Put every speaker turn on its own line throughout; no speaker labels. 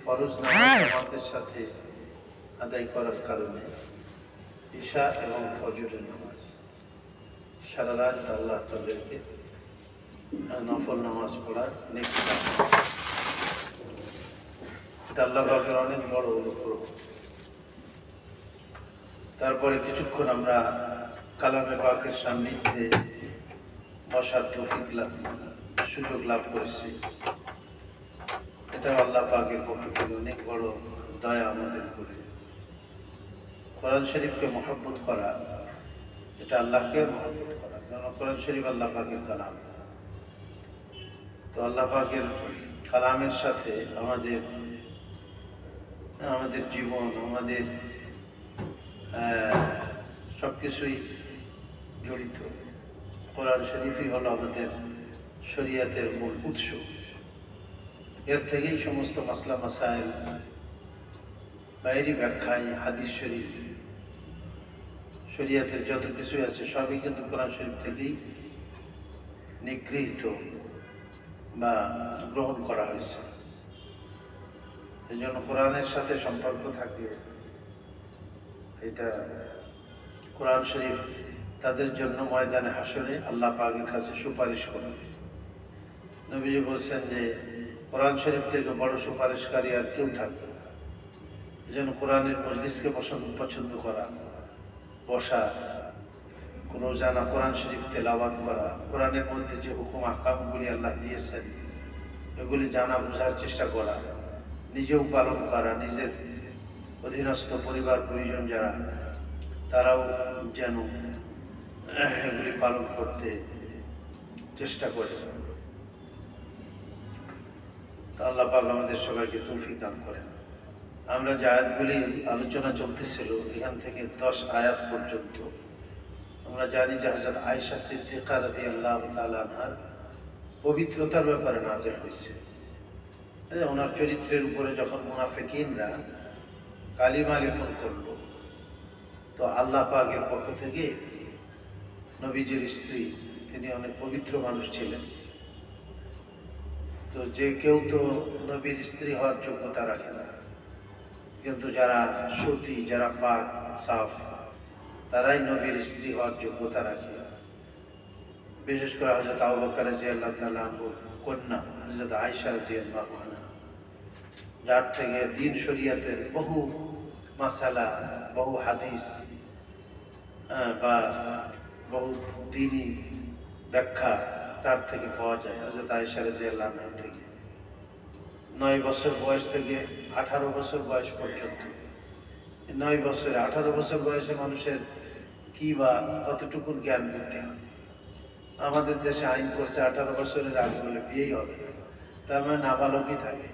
ফরজ নামাজ জামাতের সাথে আদায় করার কারণে ঈশা এবং ফজরের নামাজ সারা রাত আল্লাহ তাদেরকে নফল নামাজ পড়ার নেক দান করেন। এটা আল্লাহ পাকের অনেক বড় অনুগ্রহ। তারপরে কিছুক্ষণ আমরা কালামে পাকের সান্নিধ্যে বসার তৌফিক লাভ সুযোগ লাভ করেছি। এটা আল্লাহ পাকের পক্ষ থেকে অনেক বড় দয়া আমাদের উপরে। কোরআন শরীফকে মহব্বত করা, এটা আল্লাহকে মহব্বত করা, কারণ কোরআন শরীফ আল্লাহ পাকের কালাম। তো আল্লাহ পাকের কালামের সাথে আমাদের জীবন, আমাদের সবকিছুই জড়িত। কোরআন শরীফই হলো আমাদের শরিয়াতের মূল উৎস। এর থেকেই সমস্ত মাসলা মাসাইল, বাইরি ব্যাখ্যায়, হাদিস শরীফ, শরিয়াতের যত কিছুই আছে সবই কিন্তু কোরআন শরীফ থেকেই নিগৃহীত বা গ্রহণ করা হয়েছে। এই জন্য কোরআনের সাথে সম্পর্ক থাকলে এটা কোরআন শরীফ তাদের জন্য ময়দানে হাসরে আল্লাহ পাকের কাছে সুপারিশ করবে। নবীজি বলছেন যে কোরআন শরীফ থেকে বড় সুপারিশকারী আর কেউ থাকবে না। এই জন্য কোরআনের মজলিসকে পছন্দ করা, বসা, কোনো জানা কোরআন শরীফ তেলাওয়াত করা, কোরআনের মধ্যে যে হুকুম আহকামগুলি আল্লাহ দিয়েছেন এগুলি জানা বোঝার চেষ্টা করা, নিজেও পালন করা, নিজের অধীনস্থ পরিবার পরিজন যারা তারাও যেন এগুলি পালন করতে চেষ্টা করে। আল্লাহ পাক আমাদের সবাইকে তৌফিক দান করেন। আমরা যে আয়াতগুলি আলোচনা চলতেছিল এখান থেকে 10 আয়াত পর্যন্ত আমরা জানি যে হযরত আয়েশা সিদ্দিকা রাদিয়াল্লাহু তাআলা আনহার পবিত্রতার ব্যাপারে নাযিল হয়েছে। ওনার চরিত্রের উপরে যখন মুনাফিকিনরা কালিমা লেপন করলো, তো আল্লাহ পাকের পক্ষ থেকে নবীজির স্ত্রী, তিনি অনেক পবিত্র মানুষ ছিলেন, তো যে কেউ তো নবীর স্ত্রী হওয়ার যোগ্যতা রাখে না, কিন্তু যারা সতী, যারা পাক সাফ, তারাই নবীর স্ত্রী হওয়ার যোগ্যতা রাখে। বিশেষ করে হযরত আবু বকর রাদিয়াল্লাহু তাআলা আনহুর কন্যা হযরত আয়েশা রাদিয়াল্লাহু আনহা, যার থেকে দ্বীন শরীয়তের বহু মাসালা, বহু হাদিস বা বহু দ্বীনি ব্যাখ্যা তার থেকে পাওয়া যায়। হযরত আয়েশা রাদিয়াল্লাহু আনহা থেকে 9 বছর বয়স থেকে 18 বছর বয়স পর্যন্ত, 9 বছরে 18 বছর বয়সে মানুষের কি বা কতটুকু জ্ঞান বুদ্ধি হয়। আমাদের দেশে আইন করছে 18 বছরের আগে বলে বিয়েই হবে না, তার মানে নাবালকই থাকে।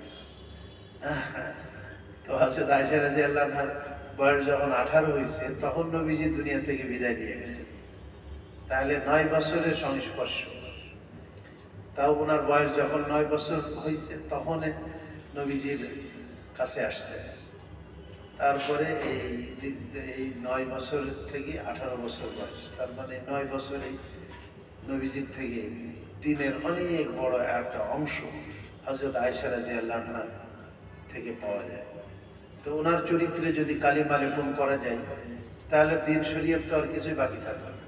তো হযরত আয়েশা রাদিয়াল্লাহু আনহার বয়স যখন 18 হয়েছে তখন নবীজি দুনিয়া থেকে বিদায় নিয়ে গেছেন। তাহলে 9 বছরের সংস্পর্শ, তাও ওনার বয়স যখন 9 বছর হয়েছে তখন নবীজির কাছে আসছে। তারপরে এই 9 বছর থেকে 18 বছর বয়স, তার মানে 9 বছরেই নবীজির থেকে দ্বীনের অনেক বড় একটা অংশ হযরত আয়েশা রাদিয়াল্লাহু আনহা থেকে পাওয়া যায়। তো ওনার চরিত্রে যদি কালিমা লেপন করা যায় তাহলে দ্বীন শরীয়ত তো আর কিছুই বাকি থাকবে না,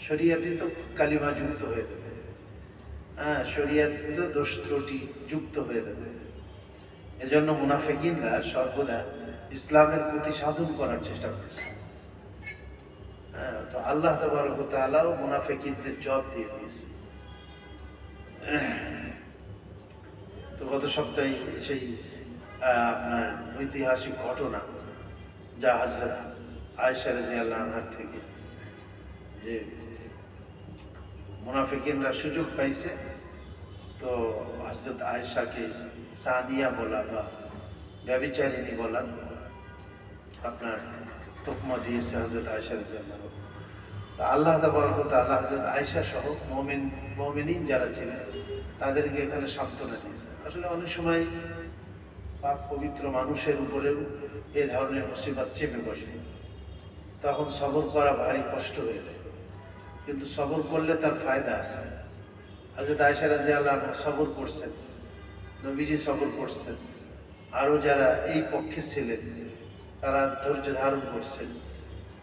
শরীয়তই তো কালিমা যুক্ত হয়ে যাবে। শরীয়ত তো দোষ ত্রুটি যুক্ত হয়ে যাবে। এজন্য মুনাফিকিনরা সর্বদা ইসলামের প্রতি সাধন করার চেষ্টা করেছে। তো আল্লাহ তাবারক ওয়া তাআলাও মুনাফিকিনদের জবাব দিয়ে দিয়েছে। তো গত সপ্তাহে সেই আপনার ঐতিহাসিক ঘটনা, যা হযরত আয়েশা রাদিয়াল্লাহু আনহা থেকে, যে মুনাফিকিনরা সুযোগ পাইছে, তো হযরত আয়েশাকে সানিয়া বলা বা ব্যভিচারিণী বলার আপনার তকমা দিয়েছে হযরত আয়েশা রাদিয়াল্লাহু আনহা। আল্লাহ তাবারক ওয়া তাআলা হযরত আয়েশা সহ মুমিনিন যারা ছিলেন তাদেরকে এখানে সান্ত্বনা দিয়েছে। আসলে অনেক সময় পাক পবিত্র মানুষের উপরেও এ ধরনের মুসিবত চেপে বসে, তখন সবর করা ভারী কষ্ট হয়ে যায়, কিন্তু সবর করলে তার ফায়দা আছে। হযরত আয়েশা রাদিয়াল্লাহু আনহা সবর করছেন, নবীজি সবর করছেন, আরো যারা এই পক্ষে ছিলেন তারা ধৈর্য ধারণ করছেন।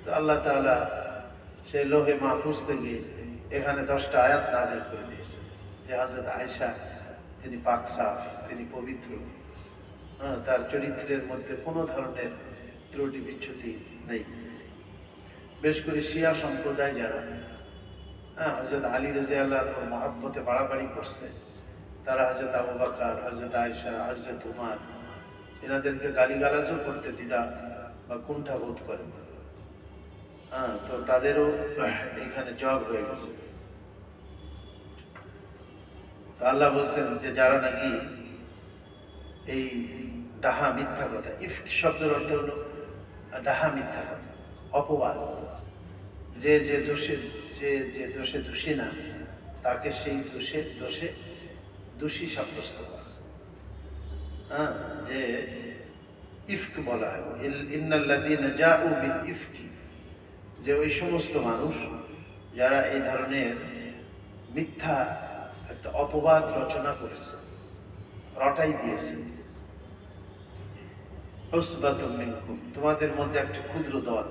তো আল্লাহ তাআলা সেই লোহে মাহফুজ থেকে এখানে 10টা আয়াত নাযিল করে দিয়েছেন যে হযরত আয়েশা তিনি পাক সাফ, তিনি পবিত্র, তার চরিত্রের মধ্যে কোনো ধরনের ত্রুটি বিচ্যুতি নেই। বেশ করে শিয়া সম্প্রদায় যারা হযরত আলী রাদিয়াল্লাহু আনহুর মহব্বতে বাড়াবাড়ি করছে, তারা হযরত আবু বকর, হযরত আয়েশা, হযরত উমর এনাদেরকে গালিগালাজও করতে দ্বিধা বা কুণ্ঠা বোধ করে। তো তাদেরও এখানে জগ হয়ে গেছে। আল্লাহ বলছেন যে যারা নাকি এই ডাহা মিথ্যা কথা, ইফক শব্দের অর্থ হলো ডাহা মিথ্যা কথা, অপবাদ, যে যে দোষে দোষী না তাকে সেই দোষে দোষী সাব্যস্ত করা। যে ইফক বলা হয়, ইন্নাল্লাযীনা জাউ বিল ইফকি, যে ওই সমস্ত মানুষ যারা এই ধরনের মিথ্যা একটা অপবাদ রচনা করেছে, রটাই দিয়েছে। উসবাতুম মিনকুম, তোমাদের মধ্যে একটা ক্ষুদ্র দল।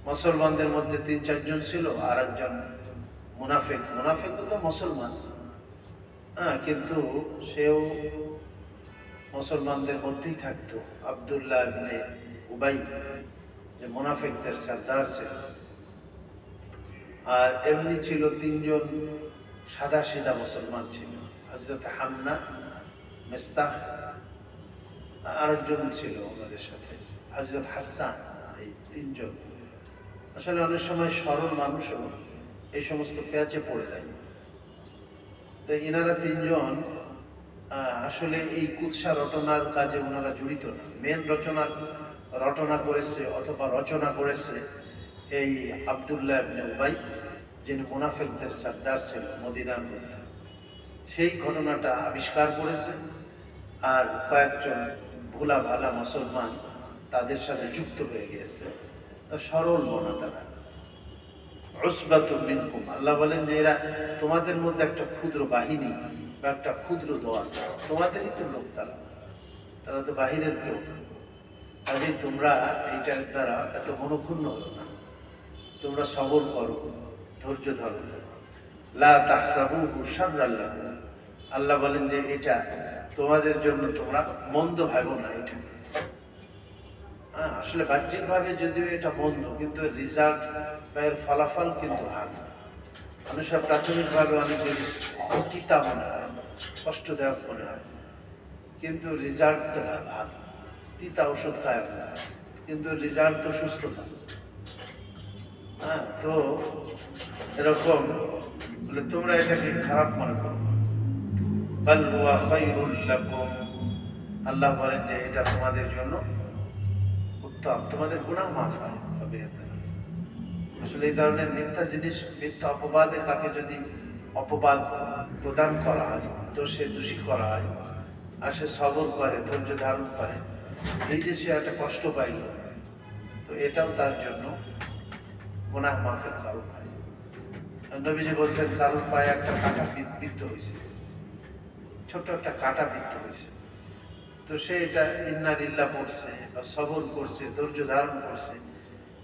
মুসলমানদের মধ্যে 3-4 জন ছিল, আর একজন মুনাফিক। মুনাফিক তো মুসলমান, কিন্তু সেও মুসলমানদের মধ্যেই থাকতো। আব্দুল্লাহ ইবনে উবাই, যে মুনাফিকদের সরদার ছিল। আর এমনি ছিল 3 জন সাদা সিধা মুসলমান ছিল, হযরত হামনা, মিস্তাহ, আরেকজন ছিল ওনাদের সাথে হযরত হাসান। এই 3 জন আসলে অনেক সময় সরল মানুষও এই সমস্ত প্যাচে পড়ে যায়। তো এনারা 3 জন আসলে এই কুৎসা রটনার কাজে ওনারা জড়িত না। মেন রটনা করেছে অথবা রচনা করেছে এই আব্দুল্লাহ ইবনে উবাই, যিনি মুনাফিকদের সরদার ছিল মদিনার মধ্যে। সেই ঘটনাটা আবিষ্কার করেছে, আর কয়েকজন ভোলা ভালা মুসলমান তাদের সাথে যুক্ত হয়ে গিয়েছে। সরল মনা তারা। উসবাতুম মিনকুম, আল্লাহ বলেন যে এরা তোমাদের মধ্যে একটা ক্ষুদ্র বাহিনী বা একটা ক্ষুদ্র দল, তোমাদেরই তো লোক, তারা তো বাহিরের কেউ। কাজে তোমরা এইটার দ্বারা এত মনোক্ষুণ্ণ হলো না, তোমরা সবর করো, ধৈর্য ধরো। লা তাহসাবুহু শাররাল লাকুম, আল্লাহ বলেন যে এটা তোমাদের জন্য তোমরা মন্দ ভাবো না। এটা আসলে বাহ্যিকভাবে যদিও এটা মন্দ, কিন্তু রেজাল্ট বা এর ফলাফল কিন্তু ভালো। মানুষের প্রাথমিকভাবে অনেক জিনিস তিতা মনে হয়, কষ্টদায়ক মনে হয়, কিন্তু রেজাল্ট তো ভালো। তিতা ওষুধ খায় না, কিন্তু রেজাল্ট তো সুস্থতা। তো এরকম বলে তোমরা এটাকে খারাপ মনে করো। বাল হুয়া খায়রুল লাকুম, আল্লাহ বলেন যে এটা তোমাদের জন্য উত্তম, তোমাদের গুনাহ মাফ হবে। আসলে এই ধরনের মিথ্যা জিনিস, মিথ্যা অপবাদে কাকে যদি অপবাদ প্রদান করা হয়, তো সে দোষী করা হয়, আর সে সবর করে, ধৈর্য ধারণ করে, এই যে সে একটা কষ্ট পাইল, তো এটাও তার জন্য গুনাহ মাফের কারণ হয়। নবীজি বলছেন কারোর পায়ে একটা কাঁটা বিদ্ধ হয়েছে, ছোট্ট একটা কাঁটা বিদ্ধ হয়েছে, তো সে এটা ইন্না লিল্লাহ পড়ছে বা সবর করছে, ধৈর্য ধারণ করছে,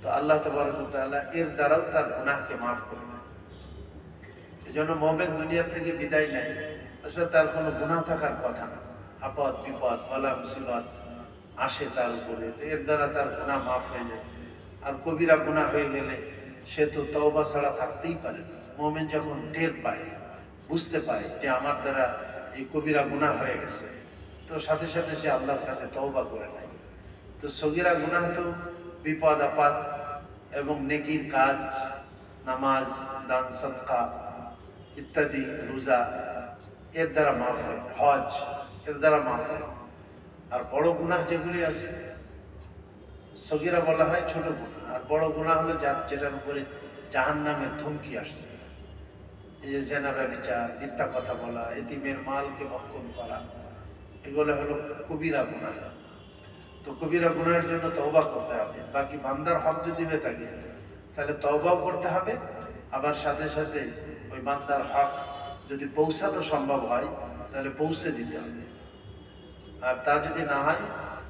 তো আল্লাহ তাবারক ওয়া তাআলা এর দ্বারাও তার গুনাহকে মাফ করে দেয়। এজন্য মুমিন দুনিয়া থেকে বিদায় নেয়, আসলে তার কোনো গুনাহ থাকার কথা না। আপদ বিপদ বালা মুসিবত আসে তার উপরে, তো এর দ্বারা তার গুনাহ মাফ হয়ে যায়। আর কবিরা গুনাহ হয়ে গেলে সে তো তওবা ছাড়া থাকতেই পারে না। মুমিন যখন টের পায়, বুঝতে পায় যে আমার দ্বারা এই কবিরা গুনাহ হয়ে গেছে, তো সাথে সাথে সে আল্লাহর কাছে তওবা করে নেয়। তো সগীরা গুনাহ তো বিপদ আপদ এবং নেকির কাজ, নামাজ, দান, সাদকা ইত্যাদি, রোজা, এর দ্বারা মাফ হয়, হজ এর দ্বারা মাফ হয়। আর বড় গুনাহ যেগুলি আছে, সগীরা বলা হয় ছোট গুনাহ, আর বড় গুনাহ হলো যেটার উপরে জাহান্নামের ধমকি আসছে। এই যে জেনা, ব্যভিচার, মিথ্যা কথা বলা, এতিমের মালকে ভক্ষণ করা, এগুলো হলো কবিরা গুনাহ। তো কবিরা গুনাহের জন্য তওবা করতে হবে। বাকি বান্দার হক যদি হয়ে থাকে তাহলে তওবাও করতে হবে, আবার সাথে সাথে ওই বান্দার হক যদি পৌঁছানো সম্ভব হয় তাহলে পৌঁছে দিতে হবে। আর তা যদি না হয়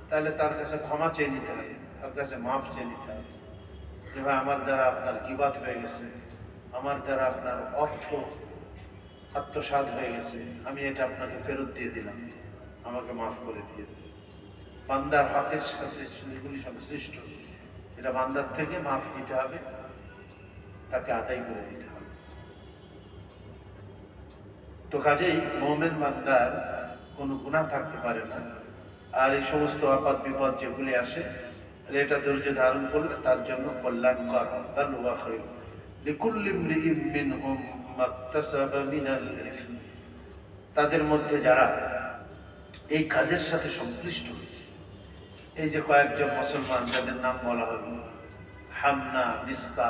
তাহলে তার কাছে ক্ষমা চেয়ে নিতে হবে, তার কাছে মাফ চেয়ে নিতে হবে যে ভাই আমার দ্বারা আপনার গীবাত হয়ে গেছে, আমার দ্বারা আপনার অর্থ আত্মসাৎ হয়ে গেছে, আমি এটা আপনাকে ফেরত দিয়ে দিলাম, আমাকে মাফ করে দিয়ে। বান্দার হকের সাথে যেগুলি সংশ্লিষ্ট এটা বান্দার থেকে মাফ দিতে হবে, তাকে আদায় করে দিতে হবে। তো কাজেই মুমিন বান্দার কোনো গুনাহ থাকতে পারে না। আর এই সমস্ত আপদ বিপদ যেগুলি আসে এটা ধৈর্য ধারণ করলে তার জন্য কল্যাণকর। বাল ওয়া খায়র লিকুল্লি ইমরিইম মিনহুম মাকতাসাবা মিনাল ইসম, তাদের মধ্যে যারা এই কাজের সাথে সংশ্লিষ্ট হয়েছে, এই যে কয়েকজন মুসলমান যাদের নাম বলা হলো, হামনা, মিস্তা,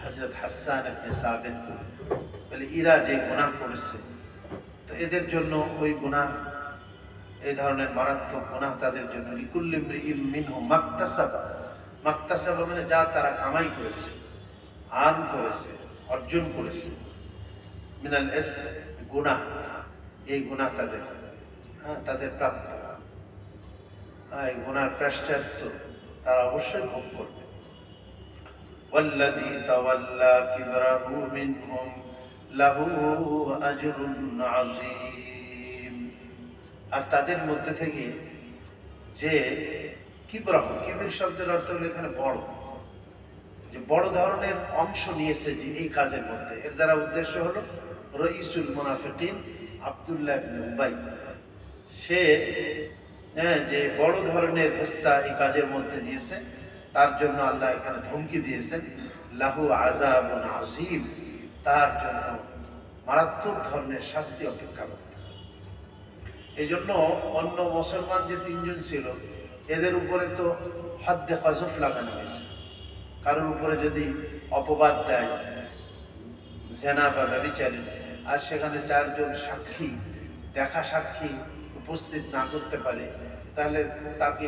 হযরত হাসান ইবনে সাবিত, বলে এরা যে গুনাহ করেছে, তো এদের জন্য ওই গুনাহ, এই ধরনের মারাত্মক গুনাহ তাদের জন্য লিকুল্লি ইমরিইম মিনহুম মাকতাসাবা, মাকতাসাবা মানে যা তারা কামাই করেছে, আর্ন করেছে, অর্জন করেছে, মিনাল ইসম গুনাহ, এই গুনাহ তাদের তাদের প্রাপ্য, এই গুনার প্রায়শ্চিত্ত তারা অবশ্যই ভোগ করবে। ওয়াল্লাযী তাওয়াল্লা কিবরাহু মিনহুম লাহু আজরুন আযীম, আর তাদের মধ্যে থেকে যে কিবরাহু, কিবির শব্দের অর্থ হলো এখানে বড়, যে বড় ধরনের অংশ নিয়েছে যে এই কাজের মধ্যে, এর দ্বারা উদ্দেশ্য হলো রাইসুল মুনাফিকিন আব্দুল্লাহ ইবনে উবাই, সে যে বড় ধরনের হিস্সা এই কাজের মধ্যে নিয়েছে, তার জন্য আল্লাহ এখানে ধমকি দিয়েছেন লাহু আযাবুন আযীম, তার জন্য মারাত্মক ধরনের শাস্তি অপেক্ষা করতেছে। এই জন্য অন্য মুসলমান যে তিনজন ছিল এদের উপরে তো হদ্দে কযফ লাগানো হয়েছে। কারোর উপরে যদি অপবাদ দেয় জেনা বা ব্যভিচারে, আর সেখানে চারজন সাক্ষী, দেখা সাক্ষী উপস্থিত না করতে পারে, তাহলে তাকে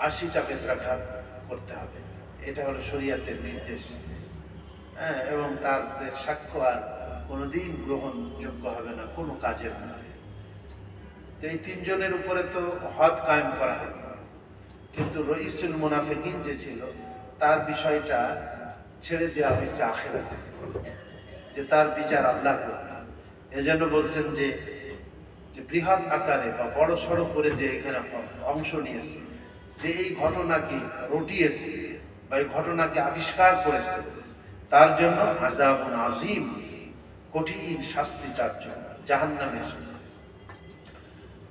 ৮০টা বেত্রাঘাত করতে হবে। এটা হলো শরীয়তের নির্দেশ। এবং তাদের সাক্ষ্য আর কোনোদিন গ্রহণযোগ্য হবে না কোনো কাজের মধ্যে। তো এই তিনজনের উপরে তো হদ কায়েম করা হবে, কিন্তু রাইসুল মুনাফিকিন যে ছিল তার বিষয়টা ছেড়ে দেওয়া হয়েছে আখিরাতে, যে তার বিচার আল্লাহ করবে। এজন্য বলছেন যে বৃহৎ আকারে বা বড় সড়ো করে যে এখানে অংশ নিয়েছে, যে এই ঘটনাকে রটিয়েছে বা এই ঘটনাকে আবিষ্কার করেছে, তার জন্য আযাবুন আযীম, কঠিন শাস্তি তার জন্য, জাহান্নামের শাস্তি।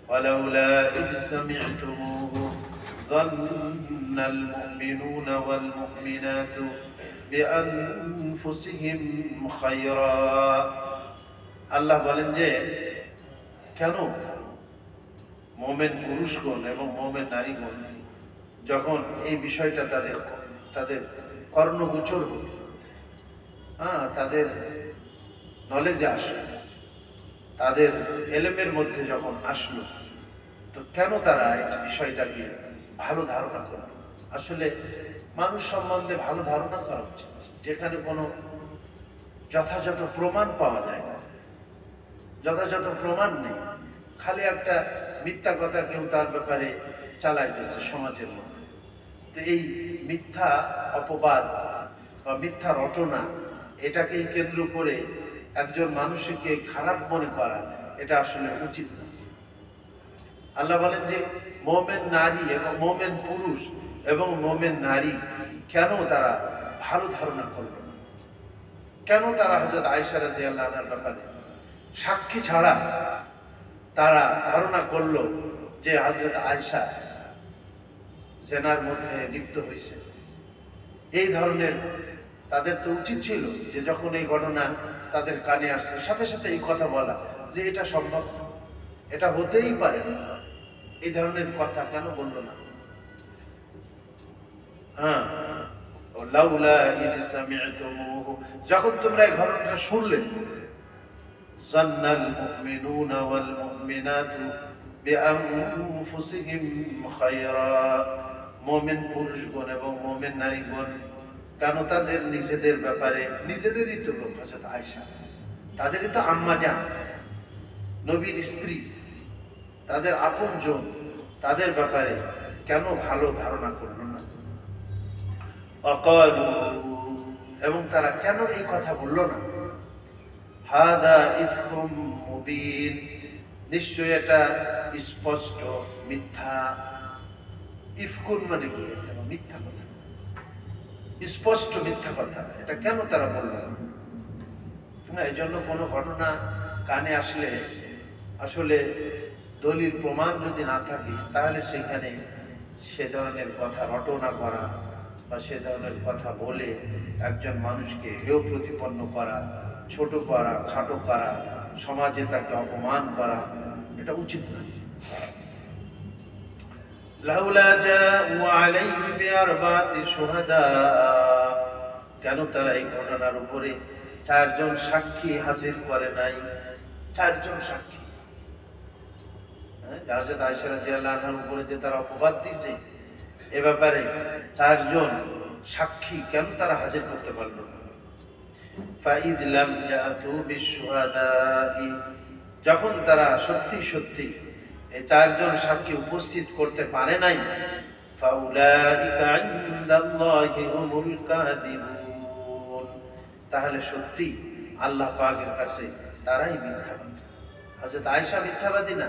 ওয়ালাউলা ইয সামি'তুমুহু যান্নাল মুমিনুনা ওয়াল মুমিনাতু বিআনফুসিহিম খায়রা, আল্লাহ বলেন যে কেন মুমিন পুরুষগণ এবং মুমিন নারীগণ যখন এই বিষয়টা তাদের কর্ণগোচর হল, তাদের নলেজে আসলো, তাদের এলেমের মধ্যে যখন আসলো, তো কেন তারা এই বিষয়টাকে ভালো ধারণা করলো? আসলে মানুষ সম্বন্ধে ভালো ধারণা করা উচিত যেখানে কোনো যথাযথ প্রমাণ পাওয়া যায় না। যথাযথ প্রমাণ নেই, খালি একটা মিথ্যা কথা কেউ তার ব্যাপারে চালাইতেছে সমাজের মধ্যে। তো এই মিথ্যা অপবাদ বা মিথ্যা রটনা, এটাকেই কেন্দ্র করে একজন মানুষকে খারাপ মনে করা, এটা আসলে উচিত না। আল্লাহ বলেন যে মুমিন নারী এবং মুমিন পুরুষ এবং মুমিন নারী কেন তারা ভালো ধারণা করল না? কেন তারা হযরত আয়েশা রাদিয়াল্লাহু আনহার ব্যাপারে সাক্ষী ছাড়া তারা ধারণা করল যে হযরত আয়েশা জেনার মধ্যে লিপ্ত হয়েছে? এই ধরনের তাদের তো উচিত ছিল যে যখন এই ঘটনা তাদের কানে আসছে সাথে সাথে এই কথা বলা যে এটা সম্ভব, এটা হতেই পারে না। এই ধরনের কথা কেন বলল না? লাউলা ইয সামি'তুমুহু, যখন তোমরা এই ঘটনাটা শুনলে, যান্নাল মুমিনুনা ওয়াল মুমিনাতু বিআনফুসিহিম খায়রা, মুমিন পুরুষগণ এবং মুমিন নারীগণ কেন তাদের নিজেদের ব্যাপারে, নিজেদেরই তো লোক হযরত আয়েশা, তাদেরই তো আম্মা জান, নবীর স্ত্রী, তাদের আপনজন, তাদের ব্যাপারে কেন ভালো ধারণা করলো না? অকালু, এবং তারা কেন এই কথা বলল না? হাদা ইফকুম মুবিন, নিশ্চয় এটা স্পষ্ট মিথ্যা। ইফকুন মানে কি? মিথ্যা কথা, স্পষ্ট মিথ্যা কথা। এটা কেন তারা বলল না? এই জন্য কোনো ঘটনা কানে আসলে আসলে দলিল প্রমাণ যদি না থাকে, তাহলে সেখানে সে ধরনের কথা রটনা করা বা সে ধরনের কথা বলে একজন মানুষকে হেয় প্রতিপন্ন করা, ছোট করা, খাটো করা, সমাজে তাকে অপমান করা, এটা উচিত নয়। লাউলা জাউ আলাইহি বিআরবাতি শুহাদা, কেন তারা এই ঘটনার উপরে 4 জন সাক্ষী হাজির করে নাই? 4 জন সাক্ষী। হযরত আয়েশা রাদিয়াল্লাহু আনহার উপরে যে তারা অপবাদ দিয়েছে, এ ব্যাপারে 4 জন সাক্ষী কেন তারা হাজির করতে পারল না? ফাইদ লাম ইয়াতু বিশুহাদাই, যখন তারা সত্যি সত্যি এই 4 জন সাক্ষী উপস্থিত করতে পারে নাই, ফাউলাইকা ইনদাল্লাহি হুমুল কাযিবুন, তাহলে সত্যি আল্লাহ পাকের কাছে তারাই মিথ্যাবাদী। হযরত আয়েশা মিথ্যাবাদী না,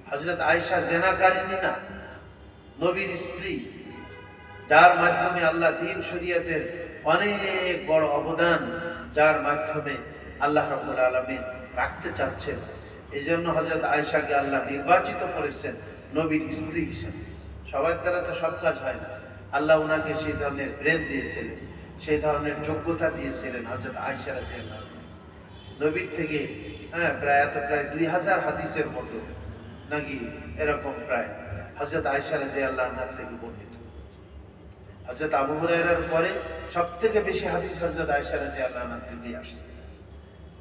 হযরত আয়েশা জিনাকারিনী না, নবীর স্ত্রী, যার মাধ্যমে আল্লাহ দ্বীন শরীয়তের অনেক বড় অবদান, যার মাধ্যমে আল্লাহ রাব্বুল আলামিন রাখতে চাচ্ছেন। এই জন্য হযরত আয়েশাকে আল্লাহ নির্বাচিত করেছেন নবীর স্ত্রী হিসেবে। সবার দ্বারা তো সব কাজ হয় না। আল্লাহ ওনাকে সেই ধরনের ব্রেন দিয়েছিলেন, সেই ধরনের যোগ্যতা দিয়েছিলেন। হযরত আয়েশা রাদিয়াল্লাহু আনহা নবীর থেকে প্রায় 2000 হাদিসের মতো নাকি এরকম প্রায় হযরত আয়েশা রাদিয়াল্লাহু আনহা থেকে বর্ণিত। হযরত আবু হুরায়রার পরে সবথেকে বেশি হাদিস হযরত আয়েশা রাদিয়াল্লাহু আনহা থেকে আসছে।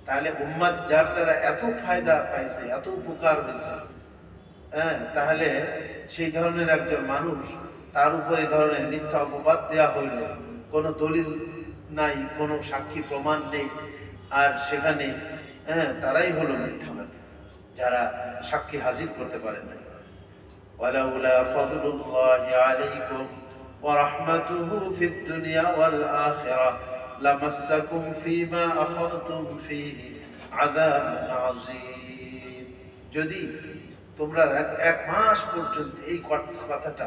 তাহলে উম্মত যার দ্বারা এত ফায়দা পাইছে, এত উপকার হয়েছে, তাহলে সেই ধরনের একজন মানুষ, তার উপরে এই ধরনের মিথ্যা অপবাদ দেওয়া হইল, কোনো দলিল নাই, কোনো সাক্ষী প্রমাণ নেই, আর সেখানে তারাই হলো মিথ্যাবাদী, যারা সাক্ষী হাজির করতে পারে নাই। ওয়ালাউলা ফাযলুল্লাহি আলাইকুম ওয়া রাহমাতুহু ফিদ দুনিয়া ওয়াল আখিরাহ লামাসসাকুম ফীমা আফাদতুম ফীহি আযাবুন আযীম, যদি তোমরা 1 মাস পর্যন্ত এই কথাটা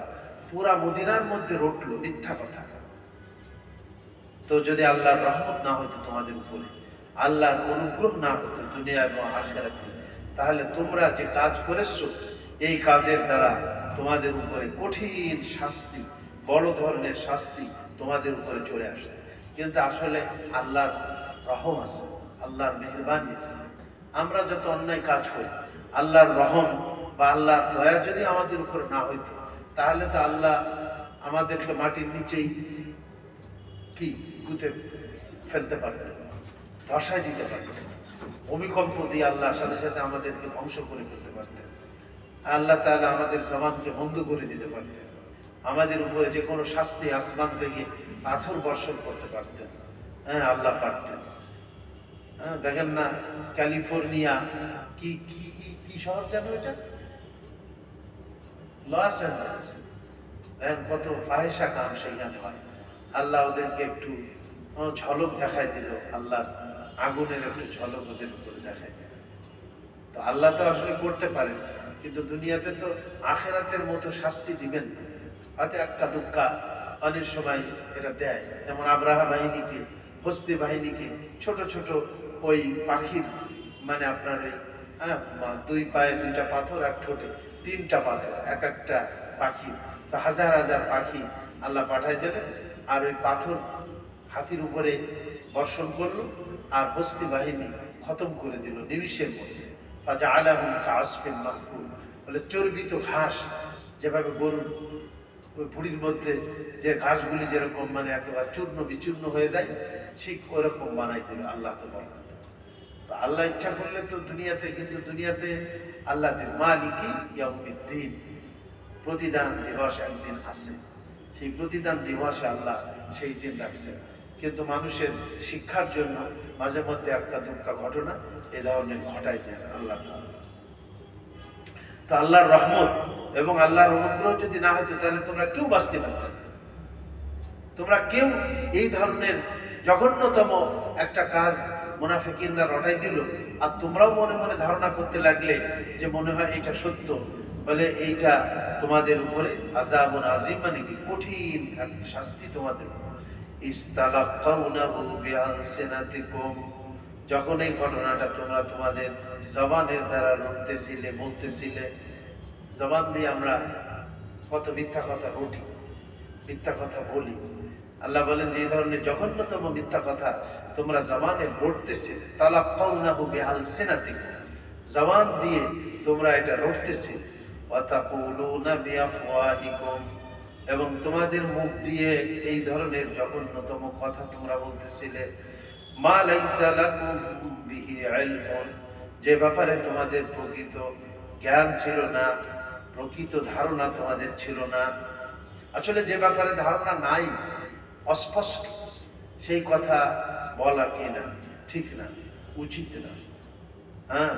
পুরা মদিনার মধ্যে রটলো, মিথ্যা কথা, তো যদি আল্লাহর রহমত না হতো তোমাদের উপরে, আল্লাহর অনুগ্রহ না হতো দুনিয়া এবং আখিরাতে, তাহলে তোমরা যে কাজ করেছো এই কাজের দ্বারা তোমাদের উপরে কঠিন শাস্তি, বড় ধরনের শাস্তি তোমাদের উপরে চলে আসে। কিন্তু আসলে আল্লাহর রহম আছে, আল্লাহর মেহেরবানি আছে। আমরা যত অন্যায় কাজ করি, আল্লাহর রহম বা আল্লাহর দয়া যদি আমাদের উপর না হইতো, তাহলে তো আল্লাহ আমাদেরকে মাটির নিচেই কি গুঁতে ফেলতে পারতেন, ধসায় দিতে পারতেন, ভূমিকম্প দিয়ে আল্লাহ সাথে সাথে আমাদেরকে ধ্বংস করে ফেলতে পারতেন। আল্লাহ তাআলা আমাদের জবানকে বন্ধ করে দিতে পারতেন, আমাদের উপরে যে কোনো শাস্তি আসমান থেকে পাথর বর্ষণ করতে পারতেন। আল্লাহ পারতেন। দেখেন না, ক্যালিফোর্নিয়া কি কি কি শহর জানো এটা? Los Angeles. দেখেন কত ফাহিশা কাম সেখানে হয়। আল্লাহ ওদেরকে একটু ঝলক দেখাই দিল, আল্লাহ আগুনের একটু ঝলক ওদের উপরে দেখাই দিল। তো আল্লাহ তো আসলে করতে পারেন, কিন্তু দুনিয়াতে তো আখিরাতের মতো শাস্তি দিবেন না। হয়তো একটা দুক্কা অনেক সময় এটা দেয়, যেমন আব্রাহা বাহিনীকে, হস্তি বাহিনীকে ছোট ছোট ওই পাখির মানে আপনার ওই 2 পায়ে 2টা পাথর আর ঠোঁটে 3টা পাথর, এক একটা পাখি, তো হাজার হাজার পাখি আল্লাহ পাঠাই দিলেন, আর ওই পাথর হাতির উপরে বর্ষণ করলো, আর হস্তি বাহিনী খতম করে দিল নিমিষের মধ্যে। ফাজআলাহুম কাআসফিন মাকুল, বলে চর্বিত ঘাস, যেভাবে গরুর ওই ভুঁড়ির মধ্যে যে ঘাসগুলি যেরকম মানে একেবারে চূর্ণ বিচূর্ণ হয়ে যায়, ঠিক ওরকম বানাই দিল আল্লাহ। তো আল্লাহ ইচ্ছা করলে তো দুনিয়াতে, কিন্তু দুনিয়াতে আল্লাহ মালিকি ইয়াউমিদ্দিন, প্রতিদান দিবস একদিন আছে, সেই প্রতিদান দিবসে আল্লাহ সেই দিন রাখছে। কিন্তু মানুষের শিক্ষার জন্য মাঝে মধ্যে একটা দুঃখা ঘটনা এ ধরনের ঘটাই দেন আল্লাহ। তো আল্লাহর রহমত এবং আল্লাহর অনুগ্রহ যদি না হতো তাহলে তোমরা কেউ বাঁচতে পারতে না। তোমরা কেউ এই ধরনের জঘন্যতম একটা কাজ মুনাফিকিনরা রটাই দিল, আর তোমরাও মনে মনে ধারণা করতে লাগলে যে মনে হয় এটা সত্য, বলে এইটা তোমাদের উপরে আযাবুন আযীম, মানে কি কঠিন এক শাস্তি তোমাদের উপর। ইস্তালাক্কাউনাহু বিআলসিনাতিকুম, যখন এই ঘটনাটা তোমরা তোমাদের জবানের দ্বারা রটতেছিলে, বলতেছিলে। জবান দিয়ে আমরা কত মিথ্যা কথা রটি, মিথ্যা কথা বলি। আল্লাহ বলেন যে এই ধরনের জঘন্যতম মিথ্যা কথা তোমরা জবানে রটতেছিলে, তালাক্কাউনাহু বিআলসিনাতিকুম, জবান দিয়ে তোমরা এটা রটতেছিলে। ওয়া তাকুলুনা বিআফওয়াহিকুম, এবং তোমাদের মুখ দিয়ে এই ধরনের জঘন্যতম কথা তোমরা বলতেছিলে। মা লাইসা লাকুম বিহি ইলমুন, যে ব্যাপারে তোমাদের প্রকৃত জ্ঞান ছিল না, প্রকৃত ধারণা তোমাদের ছিল না। আসলে যে ব্যাপারে ধারণা নাই, অস্পষ্ট, সেই কথা বলা কি না ঠিক না, উচিত না। হ্যাঁ,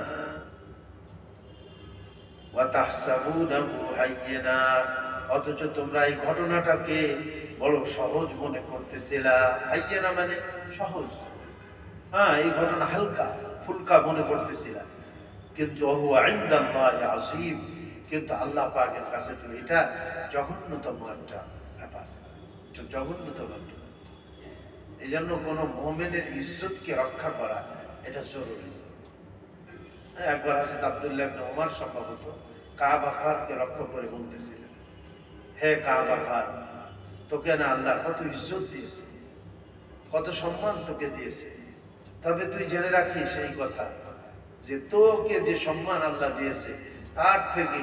ওয়া তাহসাবুনাহু হাইয়্যিনা, অথচ তোমরা এই ঘটনাটাকে বড় সহজ মনে করতেছিলা। হাইয়্যিনা মানে সহজ, হ্যাঁ, এই ঘটনা হালকা ফুলকা মনে করতেছিলা। কিন্তু হুয়া ইনদাল্লাহি আযীম, কিন্তু আল্লাহ পাকের কাছে তো এটা জঘন্যতম একটা ব্যাপার, জঘন্যতম একটা। এই জন্য কোনো মুমিনের ইজ্জতকে রক্ষা করা এটা জরুরি। একবার হযরত আব্দুল্লাহ ইবনে ওমর সম্ভবত কাবা ঘরকে রক্ষা করে বলতেছিলেন, হে কাবা ঘর, তোকে না আল্লাহ কত ইজ্জত দিয়েছে, কত সম্মান তোকে দিয়েছে, তবে তুই জেনে রাখিস এই কথা যে তোকে যে সম্মান আল্লাহ দিয়েছে তার থেকে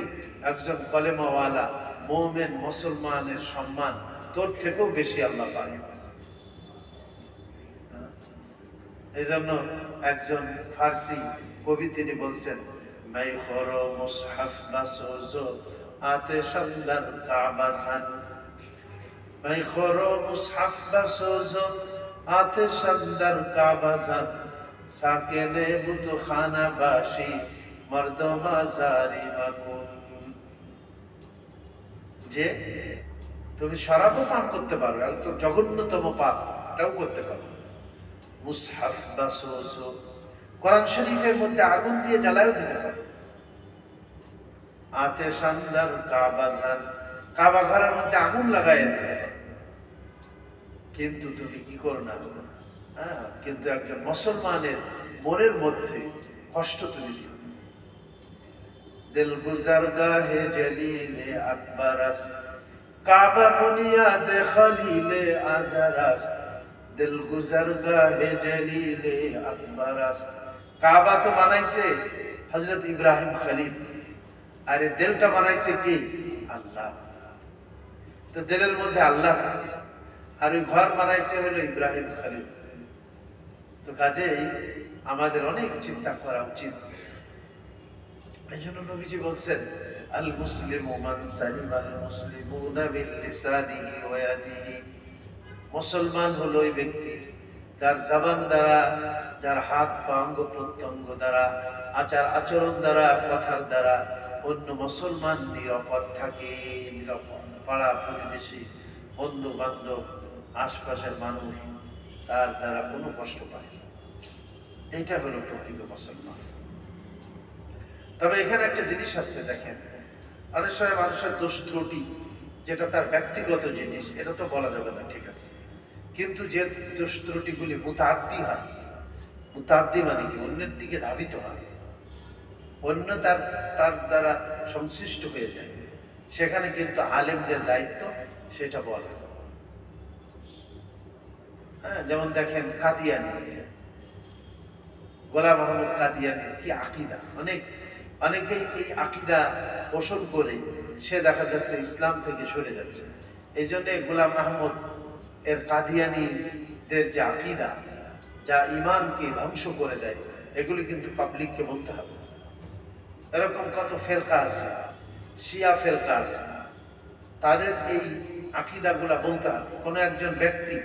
একজন কলেমাওয়ালা মুমিন মুসলমানের সম্মান তোর থেকেও বেশি আল্লাহ পাকের কাছে। এই জন্য একজন ফার্সি কবি তিনি বলছেন, মাই খরো মুসহাফ বাসোজো আতে শান্দার কাবাসান, মাই খরো মুসহাফ বাসোজো আতে শান্দার কাবাসান, সাকেনে বুত খানা বাসি মর্দমা জারি মাকুন। যে তুমি শরাবও পান করতে পারো, একদম জঘন্যতম পাপ এটাও করতে পারো। মুসহাফ বাসোজো, কোরআন শরীফের মধ্যে আগুন দিয়ে জ্বালায়ও দিতে পারো। আতে শান্দার কাবাসান, কাবা ঘরের মধ্যে আগুন লাগাইয়া দিতে পারো। কিন্তু তুমি কি করো না, হ্যাঁ, কিন্তু একজন মুসলমানের মনের মধ্যে কষ্ট তুমি দিও। দিল গুজারগাহে জলিলে আকবার আস্ত, কাবা বুনিয়াদে খলিলে আজহার আস্ত, দিল গুজারগাহে জলিলে আকবার আস্ত। কাবা তো বানাইছে হযরত ইব্রাহিম খলিল, আর এই দিলটা বানাইছে কি? আল্লাহ। তো দিলের মধ্যে আল্লাহ থাকে, আর ওই ঘর বানাইছে হলো ইব্রাহিম খলিল। তো কাজেই আমাদের অনেক চিন্তা করা উচিত। এই জন্য নবীজি বলছেন, আল মুসলিমু মান সালিমাল মুসলিমুনা বিল লিসানিহি ওয়া ইয়াদিহি, মুসলমান হলো ওই ব্যক্তি যার জবান দ্বারা, যার হাত পা অঙ্গ প্রত্যঙ্গ দ্বারা, আচার আচরণ দ্বারা, কথার দ্বারা অন্য মুসলমান নিরাপদ থাকে। নিরাপদ, পাড়া প্রতিবেশী, বন্ধু বান্ধব, আশপাশের মানুষ তার দ্বারা কোনো কষ্ট পায় না। এইটা হলো প্রকৃত মুসলমান। তবে এখানে একটা জিনিস আছে, দেখেন, অনেক সময় মানুষের দোষ ত্রুটি যেটা তার ব্যক্তিগত জিনিস, এটা তো বলা যাবে না, ঠিক আছে, কিন্তু যে দোষ ত্রুটিগুলি মুতাআদ্দি হয়, মুতাআদ্দি মানে কি? অন্যের দিকে ধাবিত হয়, অন্য তার দ্বারা সংশ্লিষ্ট হয়ে যায়, সেখানে কিন্তু আলেমদের দায়িত্ব সেটা বলা। হ্যাঁ, যেমন দেখেন কাদিয়ানি, গোলাম আহমদ কাদিয়ানির কি আকীদা, অনেকেই এই আকীদা পোষণ করে সে দেখা যাচ্ছে ইসলাম থেকে সরে যাচ্ছে। এই জন্য গোলাম আহমদ এর কাদিয়ানিদের যে আকীদা, যা ঈমানকে ধ্বংস করে দেয়, এগুলি কিন্তু পাবলিককে বলতে হবে। এরকম কত ফেরকা আছে, শিয়া ফেরকা আছে, তাদের এই আকীদাগুলা বলতে হবে। কোনো একজন ব্যক্তি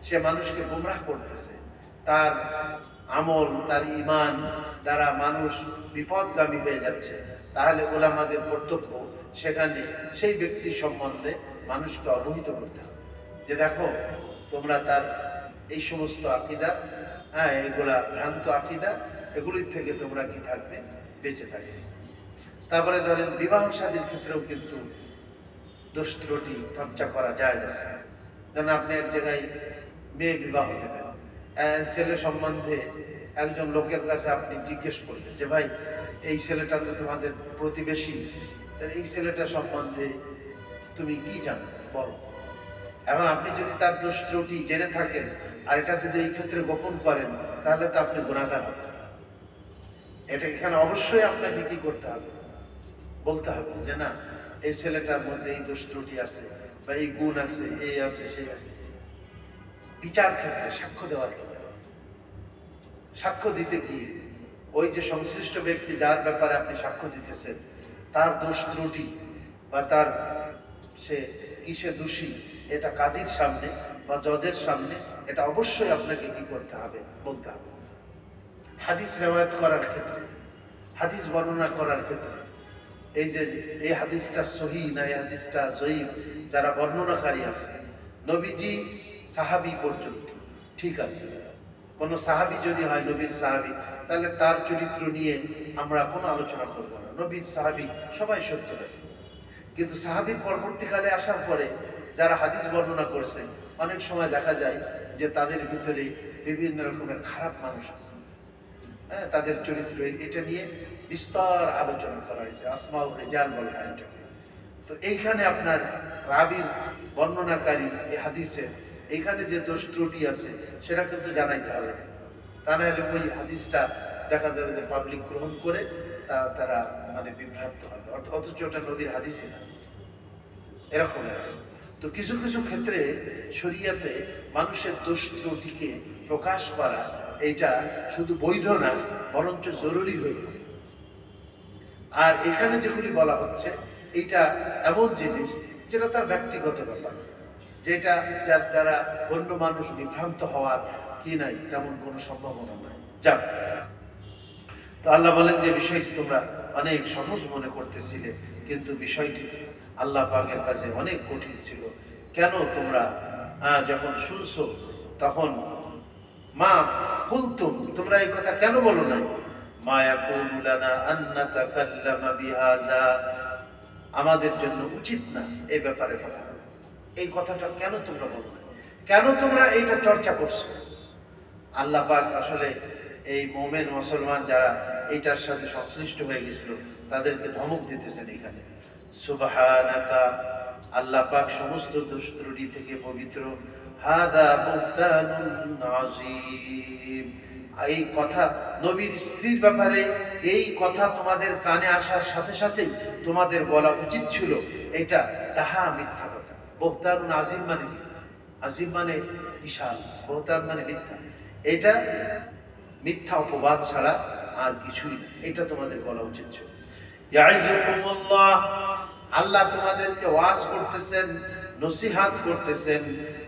সে মানুষকে গোমরাহ করতেছে, তার আমল, তার ঈমান দ্বারা মানুষ বিপদগামী হয়ে যাচ্ছে, তাহলে উলামাদের কর্তব্য সেখানে সেই ব্যক্তি সম্বন্ধে মানুষকে অবহিত করতে হবে যে দেখো তোমরা তার এই সমস্ত আকীদা, এগুলা ভ্রান্ত আকীদা, এগুলির থেকে তোমরা কি থাকবে, বেঁচে থাকবে। তারপরে ধরেন বিবাহ শাদীর ক্ষেত্রেও কিন্তু দোষ ত্রুটি চর্চা করা যায় আছে। যেন আপনি এক জায়গায় মেয়ে বিবাহ দেবেন, ছেলে সম্বন্ধে একজন লোকের কাছে আপনি জিজ্ঞেস করলেন যে ভাই এই ছেলেটা তো তোমাদের প্রতিবেশী, এই ছেলেটা সম্বন্ধে তুমি কি জানো বলো। এখন আপনি যদি তার দোষ ত্রুটি জেনে থাকেন আর এটা যদি এই ক্ষেত্রে গোপন করেন তাহলে তো আপনি গুনাহগার হবেন। এটা এখানে অবশ্যই আপনাকে কি করতে হবে, বলতে হবে যে না এই ছেলেটার মধ্যে এই দোষ ত্রুটি আছে বা এই গুণ আছে, এই আছে সেই আছে। বিচার ক্ষেত্রে, সাক্ষ্য দেওয়ার ক্ষেত্রে, সাক্ষ্য দিতে গিয়ে ওই যে সংশ্লিষ্ট ব্যক্তি যার ব্যাপারে আপনি সাক্ষ্য দিতেছেন তার দোষ ত্রুটি বা তার সে কিসে দোষী, এটা কাজীর সামনে বা জজের সামনে এটা অবশ্যই আপনাকে কি করতে হবে, বলতে হবে। হাদিস রেওয়ায়াত করার ক্ষেত্রে, হাদিস বর্ণনা করার ক্ষেত্রে এই যে এই হাদিসটা সহিহ না এই হাদিসটা জয়ীফ, যারা বর্ণনাকারী আছে, নবীজি সাহাবী পর্যন্ত ঠিক আছে। কোন সাহাবী যদি হয় নবীর সাহাবী, তাহলে তার চরিত্র নিয়ে আমরা কোনো আলোচনা করব না। নবীর সাহাবী সবাই সত্য দেয়, কিন্তু সাহাবীর পরবর্তীকালে আসার পরে যারা হাদিস বর্ণনা করছে অনেক সময় দেখা যায় যে তাদের ভিতরে বিভিন্ন রকমের খারাপ মানুষ আছে। তাদের চরিত্র এটা নিয়ে বিস্তর আলোচনা করা হয়েছে, আসমাউর রিজাল বলা হয় এটাকে। তো এইখানে আপনার রাবীর বর্ণনাকারী এই হাদিসের এইখানে যে দোষ ত্রুটি আছে সেটা কিন্তু জানাইতে হবে, তা না হলে ওই হাদিসটা দেখা যাবে যে পাবলিক গ্রহণ করে তারা মানে বিভ্রান্ত হবে, অথচ ওটা নবীর হাদিসই না, এরকম আছে। তো কিছু কিছু ক্ষেত্রে শরীয়তে মানুষের দোষ ত্রুটিকে প্রকাশ করা এটা শুধু বৈধ না, বরঞ্চ জরুরি হয়ে পড়ে। আর এখানে যেগুলি বলা হচ্ছে এটা এমন জিনিস যেটা তার ব্যক্তিগত ব্যাপার, যেটা যার দ্বারা অন্য মানুষ বিভ্রান্ত হওয়ার কি নাই, তেমন কোনো সম্ভাবনা নাই। যাক, তো আল্লাহ বলেন যে বিষয়টি তোমরা অনেক সহজ মনে করতেছিলে, কিন্তু বিষয়টি আল্লাহ পাকের কাছে অনেক কঠিন ছিল। কেন তোমরা যখন শুনছো তখন মা কুলতুম, তোমরা এই কথা কেন বলো নাই, মা ইয়াকুলু লানা আন নাতাকাল্লামা বিহাযা, আমাদের জন্য উচিত না এই ব্যাপারে কথা বলা। এই কথাটা কেন তোমরা বলো না, কেন তোমরা এইটা চর্চা করছো? আল্লাহ পাক আসলে এই মুমিন মুসলমান যারা এইটার সাথে সংশ্লিষ্ট হয়ে গেছিল তাদেরকে ধমক দিতেছেন এখানে। সুবহানাকা, আল্লাহ পাক সমস্ত দোষ ত্রুটি থেকে পবিত্র। হাদা বুহতানুন আযীম, এই কথা নবীর স্ত্রীর ব্যাপারে এই কথা তোমাদের কানে আসার সাথে সাথেই তোমাদের বলা উচিত ছিল এটা তাহা মিথ্যা কথা। বুহতানুন আযীম মানে কি? আযীম মানে বিশাল, বুহতান মানে মিথ্যা। এটা মিথ্যা অপবাদ ছাড়া আর কিছুই না, এটা তোমাদের বলা উচিত ছিল। ইয়াইযুকুমুল্লাহ, আল্লাহ তোমাদেরকে ওয়াজ করতেছেন, নসিহত করতেছেন,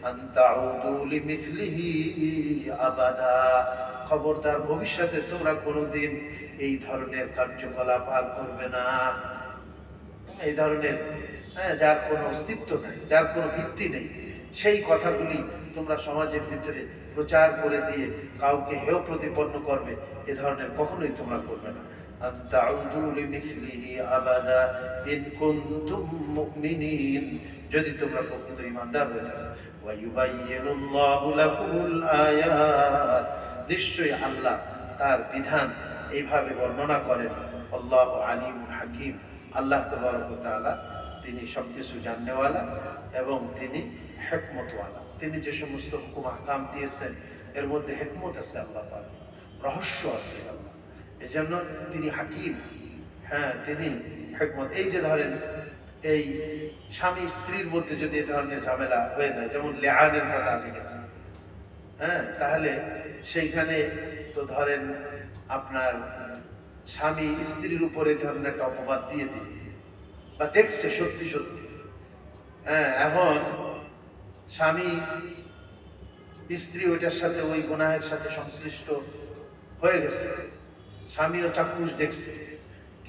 আনতাউদু লিমিসলিহি আবাদা, খবরদার ভবিষ্যতে তোমরা কোনোদিন এই ধরনের কার্যকলাপ আর করবে না। এই ধরনের যার কোনো অস্তিত্ব নাই, যার কোনো ভিত্তি নেই, সেই কথাগুলি তোমরা সমাজের ভিতরে প্রচার করে দিয়ে কাউকে হেয় প্রতিপন্ন করবে, এ ধরনের কখনোই তোমরা করবে না। আনতাউদু লিমিসলিহি আবাদা ইন কুনতুম মুমিনিন, যদি তোমরা প্রকৃত ঈমানদার হয়ে থাকো। ওয়া ইউবাইয়িনুল্লাহু লাকুমুল আয়াত, নিশ্চয়ই আল্লাহ তার বিধান এইভাবে বর্ণনা করেন। আল্লাহু আলিমুল হাকিম, আল্লাহ তাবারক ওয়া তাআলা তিনি সবকিছু জাননেওয়ালা এবং তিনি হিকমতওয়ালা। তিনি যে সমস্ত হুকুম আহকাম দিয়েছেন এর মধ্যে হিকমত আছে, আল্লাহ পাক রহস্য আছে আল্লাহ, এজন্য তিনি হাকিম। তিনি হিকমত। এই যে ধরেন এই স্বামী স্ত্রীর মধ্যে যদি এই ধরনের ঝামেলা হয়ে যায়, যেমন লিআনের কথা আগে গেছে, তাহলে সেইখানে তো ধরেন আপনার স্বামী স্ত্রীর উপরে ধরনের একটা অপবাদ দিয়ে দিন বা দেখছে সত্যি সত্যি, এখন স্বামী স্ত্রী ওইটার সাথে ওই গুনাহের সাথে সংশ্লিষ্ট হয়ে গেছে, স্বামীও চাক্ষুষ দেখছে,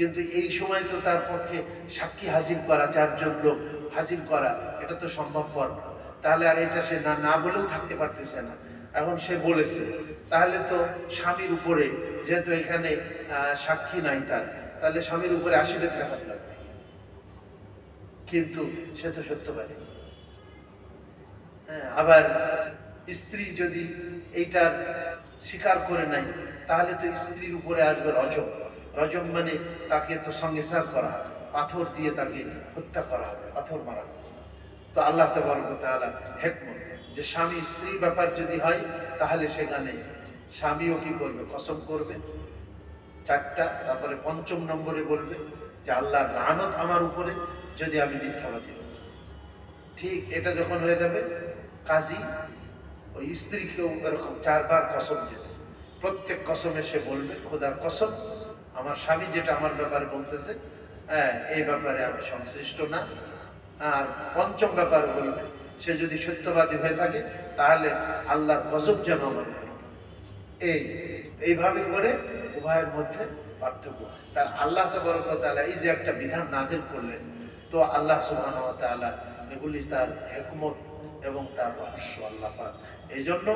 কিন্তু এই সময় তো তার পক্ষে সাক্ষী হাজির করা, 4 জন লোক হাজির করা, এটা তো সম্ভবপর না। তাহলে আর এটা সে না না বলেও থাকতে পারতেছে না, এখন সে বলেছে, তাহলে তো স্বামীর উপরে, যেহেতু এখানে সাক্ষী নাই তার, তাহলে স্বামীর উপরে 80 বেত্রা হাত লাগবে। কিন্তু সে তো সত্যবাদী। হ্যাঁ, আবার স্ত্রী যদি এইটার স্বীকার করে নাই, তাহলে তো স্ত্রীর উপরে আসবে রজম। রজম মানে তাকে তো সংসার করা হবে, পাথর দিয়ে তাকে হত্যা করা হবে, পাথর মারা হবে। তো আল্লাহ তাবারক ওয়া তাআলা হিকমত, যে স্বামী স্ত্রীর ব্যাপার যদি হয়, তাহলে সেখানে স্বামীও কি করবে, কসম করবে 4টা, তারপরে 5ম নম্বরে বলবে যে আল্লাহর লানত আমার উপরে যদি আমি মিথ্যাবাদী হই। ঠিক এটা যখন হয়ে যাবে, কাজী ওই স্ত্রীকেও এরকম 4 বার কসম দেবে। প্রত্যেক কসমে সে বলবে, খোদার কসম, আমার স্বামী যেটা আমার ব্যাপারে বলতেছে, হ্যাঁ, এই ব্যাপারে আমি সংশ্লিষ্ট না। আর 5ম ব্যাপার বলবে, সে যদি সত্যবাদী হয়ে থাকে, তাহলে আল্লাহর গজব যেন আমার উপর। এইভাবে করে উভয়ের মধ্যে পার্থক্য। তার আল্লাহ তাবারক ওয়া তাআলা এই যে একটা বিধান নাজিল করলেন, তো আল্লাহ সুবহানাহু ওয়া তাআলা এগুলি তার হিকমত এবং তার রহস্য আল্লাহ পাক। এই জন্য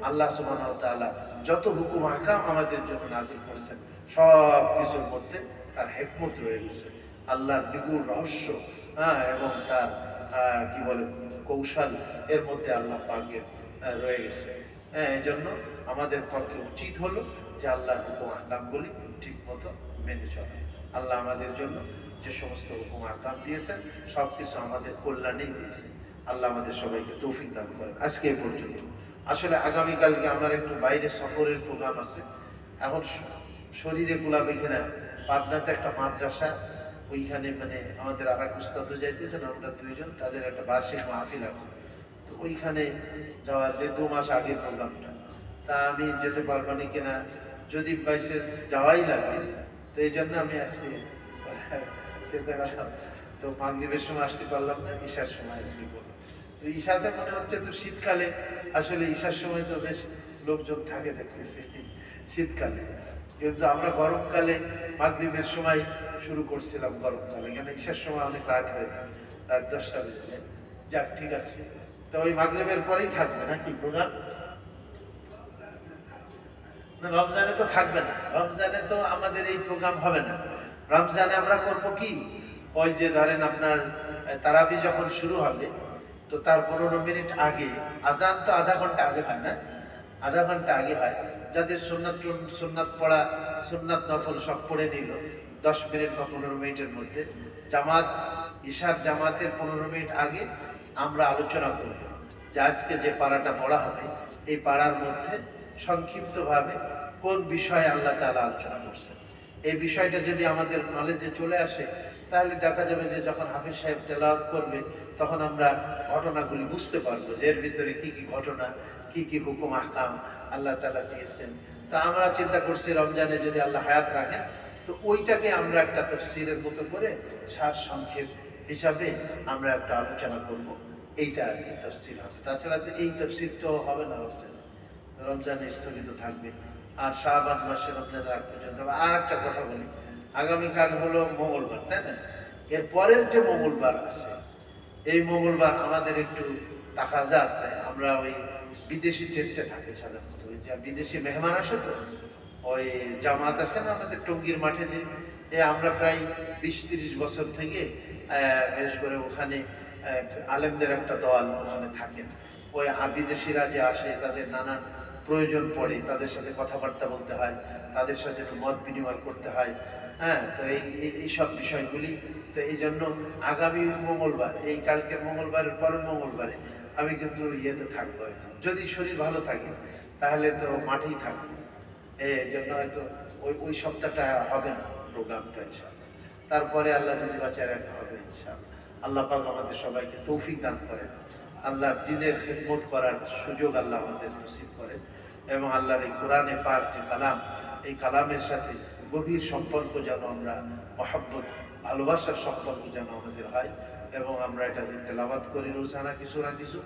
আল্লাহ সুবহানাহু ওয়া তাআলা যত হুকুম আহকাম আমাদের জন্য নাজিল করেছেন, সব কিছুর মধ্যে তার হিকমত রয়ে গেছে, আল্লাহর নিগুড় রহস্য, হ্যাঁ, এবং তার কি বলে কৌশল এর মধ্যে আল্লাহ পাকের রয়ে গেছে। হ্যাঁ, এই জন্য আমাদের পক্ষে উচিত হলো যে আল্লাহর হুকুম আহকামগুলি ঠিক মতো মেনে চলা। আল্লাহ আমাদের জন্য যে সমস্ত হুকুম আহকাম দিয়েছেন, সব কিছু আমাদের কল্যাণেই দিয়েছেন। আল্লাহ আমাদের সবাইকে তৌফিক দান করেন। আজকে এই পর্যন্ত। আসলে আগামীকালকে আমার একটু বাইরে সফরের প্রোগ্রাম আছে, এখন শরীরে কুলাবে কিনা। পাবনাতে একটা মাদ্রাসা, ওইখানে মানে আমাদের আর এক উস্তাদও যাইতেছেন, আমরা 2 জন, তাদের একটা বার্ষিক মাহফিল আছে। তো ওইখানে যাওয়ার যে 2 মাস আগে প্রোগ্রামটা, তা আমি যেতে পারবো না কিনা, যদি বাইসেন্স যাওয়াই লাগে, তো এই জন্য আমি আজকে চিন্তা করলাম, তো মাগরিবের সময় আসতে পারলাম না, ঈশার সময় আজকে বললাম। তো ঈশাতে মনে হচ্ছে, তো শীতকালে আসলে ঈশার সময় তো বেশ লোকজন থাকে দেখতেছি শীতকালে, কিন্তু আমরা গরমকালে মাগরিবের সময় শুরু করছিলাম, গরমকালে, কেন ঈশার সময় অনেক রাত হয়ে যায়, রাত 10টা বেজে যায়। যাক, ঠিক আছে, তো ওই মাগরিবের পরেই থাকবে নাকি প্রোগ্রাম? রমজানে তো থাকবে না, রমজানে তো আমাদের এই প্রোগ্রাম হবে না। রমজানে আমরা করবো কি, ওই যে ধরেন আপনার তারাবি যখন শুরু হবে, তো তার 15 মিনিট আগে আজান, তো আধা ঘন্টা আগে হয় না, আধা ঘন্টা আগে হয়। যাদের সুন্নাত পড়া, সুন্নাত নফল সব পড়ে নিল 10 মিনিট বা 15 মিনিটের মধ্যে, জামাত, ঈশার জামাতের 15 মিনিট আগে আমরা আলোচনা করব যে আজকে যে পাড়াটা পড়া হবে, এই পাড়ার মধ্যে সংক্ষিপ্তভাবে কোন বিষয়ে আল্লাহ তাআলা আলোচনা করছেন। এই বিষয়টা যদি আমাদের নলেজে চলে আসে, তাহলে দেখা যাবে যে যখন হাফিজ সাহেব তেলাওয়াত করবে, তখন আমরা ঘটনাগুলি বুঝতে পারবো যে এর ভিতরে কি কি ঘটনা, কি কি হুকুম আহকাম আল্লাহ তাআলা দিয়েছেন। তা আমরা চিন্তা করছি, রমজানে যদি আল্লাহ হায়াত রাখেন, তো ওইটাকে আমরা একটা তাফসীরের মতো করে সার সংক্ষেপ হিসাবে আমরা একটা আলোচনা করব, এইটা আর কি তাফসীর হবে। তাছাড়া তো এই তাফসীর তো হবে না রমজানে, রমজানে স্থগিত থাকবে। আর শাবান মাসে রমজানের আগ পর্যন্ত। আর একটা কথা বলি, আগামীকাল হলো মঙ্গলবার, তাই না? এর পরের যে মঙ্গলবার আছে, এই মঙ্গলবার আমাদের একটু তাকাজা আছে। আমরা ওই বিদেশি ট্রেনটা থাকে সাধারণত, ওই যে বিদেশি মেহমান আসে, তো ওই জামাত আছে না আমাদের টঙ্গীর মাঠে, যে আমরা প্রায় 20-30 বছর থেকে বেশ করে ওখানে আলেমদের একটা দল ওখানে থাকেন। ওই বিদেশিরা যে আসে, তাদের নানান প্রয়োজন পড়ে, তাদের সাথে কথাবার্তা বলতে হয়, তাদের সাথে একটু মত বিনিময় করতে হয়। হ্যাঁ, তো এই সব বিষয়গুলি, তো এই জন্য আগামী মঙ্গলবার, এই কালকের মঙ্গলবারের পরের মঙ্গলবারে আমি কিন্তু ইয়েতে থাকবো, হয়তো যদি শরীর ভালো থাকে তাহলে তো মাঠেই থাকবো। এই জন্য হয়তো ওই সপ্তাহটা হবে না প্রোগ্রামটা, ইনশাআল্লাহ। তারপরে আল্লাহ যদি বাঁচায় রাখা হবে, ইনশাআল্লাহ। আল্লাহ পাক আমাদের সবাইকে তৌফিক দান করেন, আল্লাহর দ্বীনের খিদমত করার সুযোগ আল্লাহ আমাদের নসিব করেন, এবং আল্লাহর এই কোরআনে পাক যে কালাম, এই কালামের সাথে গভীর সম্পর্ক যেন আমরা, মহব্বত, ভালোবাসার সম্পর্ক যেন আমাদের হয়, এবং আমরা এটা তেলাওয়াত করি রোজানা কিছু না কিছু,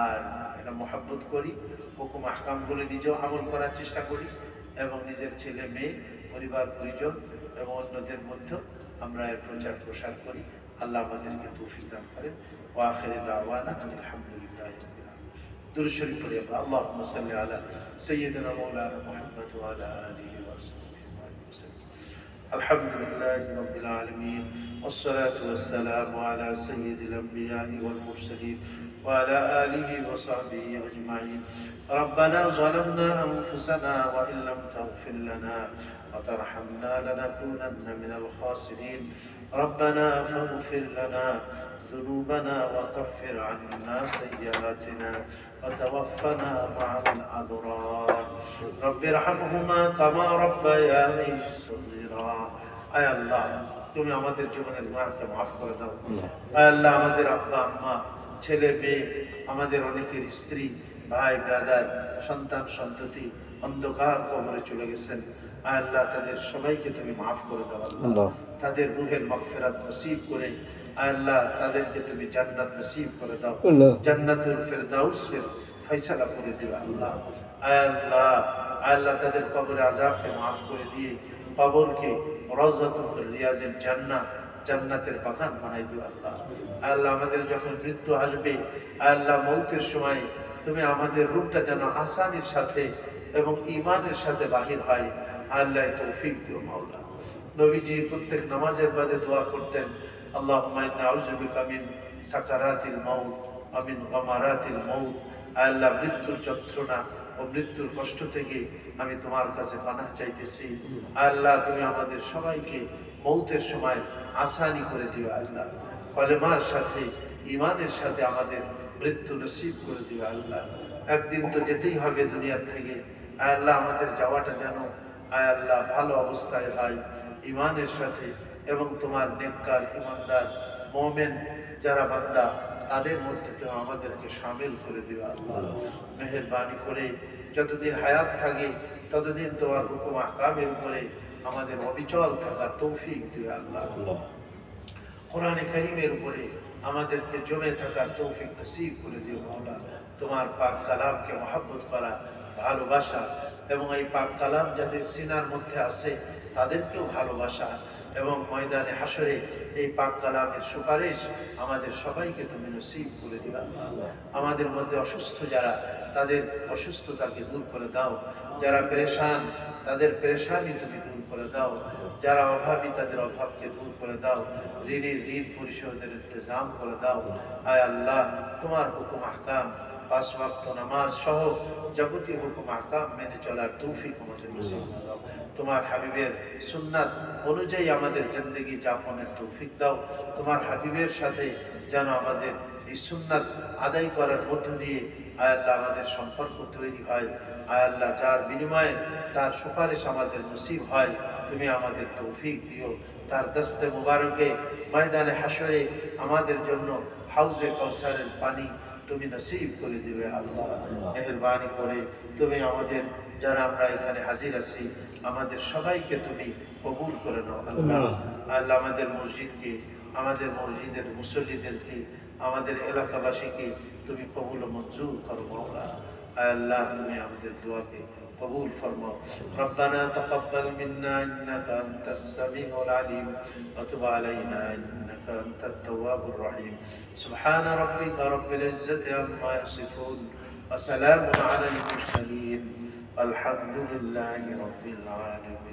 আর এটা মহব্বত করি, হুকুম আহকামগুলো নিজেও আমল করার চেষ্টা করি, এবং নিজের ছেলে মেয়ে, পরিবার পরিজন এবং অন্যদের মধ্যে আমরা এর প্রচার প্রসার করি। আল্লাহ আমাদেরকে তৌফিক দান করেন। ওয়া আখিরি দাওয়ানা আলহামদুলিল্লাহি রাব্বিল আলামিন। দুরূদ শরীফ পড়ি আমরা। আল্লাহুম্মা সাল্লি আলা সাইয়্যিদিনা মাওলানা মুহাম্মদ ওয়া আলা আলিহি ওয়া সাহবিহি ওয়াসাল্লাম। আলহামদুলিল্লাহি রাব্বিল আলামিন ওয়াসসালাতু ওয়াসসালামু আলা সাইয়্যিদিল আম্বিয়া'i ওয়াল মুরসালিন وعلى آله وصحبه أجمعين. ربنا ظلمنا أنفسنا وإن لم تغفر لنا وترحمنا لنكونن من الخاسرين. ربنا فاغفر لنا ذنوبنا وكفر عنا سيئاتنا وتوفنا مع الأبرار. رب ارحمهما كما ربياني صغيرا. আয় আল্লাহ, তুমি আমাদের জীবনের গুনাহকে মাফ করে দাও। আয় আল্লাহ, আমাদের আব্বা আম্মা, ছেলে মেয়ে, আমাদের অনেকের স্ত্রী ভাই ব্রাদার সন্তান সন্ততি অন্ধকার কবরে চলে গেছেন। আয় আল্লাহ, তাদের সবাইকে তুমি মাফ করে দাও আল্লাহ। তাদের রূহের মাগফিরাত নসিব করে আয় আল্লাহ তাদেরকে তুমি জান্নাত নসিব করে দাও। জান্নাতুল ফেরদাউসের ফয়সালা করে দিও আল্লাহ। আয় আল্লাহ, আয় আল্লাহ তাদের কবরে আযাবকে মাফ করে দিয়ে কবরকে রাওযাতুল রিয়াজের জান্নাত, জান্নাতের বাগান বানাই দিও আল্লাহ। আল্লাহ, আমাদের যখন মৃত্যু আসবে আল্লাহ মৌতের সময় তুমি আমাদের রূপটা যেন আসানির সাথে এবং ঈমানের সাথে বাহির হয়। আল্লাহ তৌফিক দিও মাওলা। নবীজি প্রত্যেক নামাজের বাদে দোয়া করতেন, আল্লাহুম্মা ইন্না আউযু বিকা মিন সাকারাতিল মাউত ওয়া মিন গামারাতিল মাউত। আল্লাহ, মৃত্যুর যন্ত্রণা ও মৃত্যুর কষ্ট থেকে আমি তোমার কাছে পানাহ চাইতেছি। আল্লাহ, তুমি আমাদের সবাইকে মৌতের সময় আসানি করে দিও আল্লাহ। কলেমার সাথে ঈমানের সাথে আমাদের মৃত্যু নসিব করে দিও আল্লাহ। একদিন তো যেতেই হবে দুনিয়ার থেকে। আয় আল্লাহ, আমাদের যাওয়াটা যেন আয় আল্লাহ ভালো অবস্থায় হয়, ঈমানের সাথে এবং তোমার নেককার ঈমানদার মুমিন যারা বান্দা তাদের মধ্যে তুমি আমাদেরকে শামিল করে দিও আল্লাহ। মেহেরবানি করে যতদিন হায়াত থাকে ততদিন তোমার হুকুম আহকামের উপরে আমাদের অবিচল থাকার তৌফিক দিও আল্লাহ। কোরআনে কারীমের উপরে আমাদেরকে জমে থাকার তৌফিক নসিব করে দিও মাওলা। তোমার পাক কালামকে মহব্বত করা, ভালোবাসা এবং এই পাক কালাম যাদের সিনার মধ্যে আছে তাদেরকেও ভালোবাসা এবং ময়দানে হাসরে এই পাক কালামের সুপারিশ আমাদের সবাইকে তুমি নসিব করে দিও আল্লাহ। আমাদের মধ্যে অসুস্থ যারা তাদের অসুস্থতাকে দূর করে দাও, যারা পেরেশান তাদের পেরেশানি তুমি দূর করে দাও, যারা অভাবী তাদের অভাবকে দূর করে দাও, ঋণের ঋণ পরিশোধের ইন্তজাম করে দাও। আয় আল্লাহ, তোমার হুকুম আহকাম, পাঁচ ওয়াক্ত নামাজ সহ যাবতীয় হুকুম আহকাম মেনে চলার তৌফিক আমাদের নসিব করে দাও। তোমার হাবিবের সুন্নাত অনুযায়ী আমাদের জিন্দেগি যাপনের তৌফিক দাও। তোমার হাবিবের সাথে যেন আমাদের এই সুন্নাত আদায় করার মধ্য দিয়ে আয় আল্লাহ আমাদের সম্পর্ক তৈরি হয়। আয় আল্লাহ, যার বিনিময়ে তার সুপারিশ আমাদের নসিব হয়, তুমি আমাদের তৌফিক দিও। তার দস্তে মুবারকে ময়দানে হাসরে আমাদের জন্য হাউজে কাউসারের পানি তুমি নসিব করে দিবে আল্লাহ। মেহেরবানি করে তুমি আমাদের যারা আমরা এখানে হাজির আছি আমাদের সবাইকে তুমি কবুল করে নাও আল্লাহ। আল্লাহ, আমাদের মসজিদকে, আমাদের মসজিদের মুসল্লিদেরকে, আমাদের এলাকাবাসীকে তুমি কবুল ও মঞ্জুর করো মাওলা। আল্লাহ, তুমি আমাদের দোয়াকে قبول فرماؤ. ربنا تقبل منا إنك أنت السميع العليم وتب علينا إنك أنت التواب الرحيم. سبحان ربك رب العزة عما يصفون وسلام على المرسلين والحمد لله رب العالمين.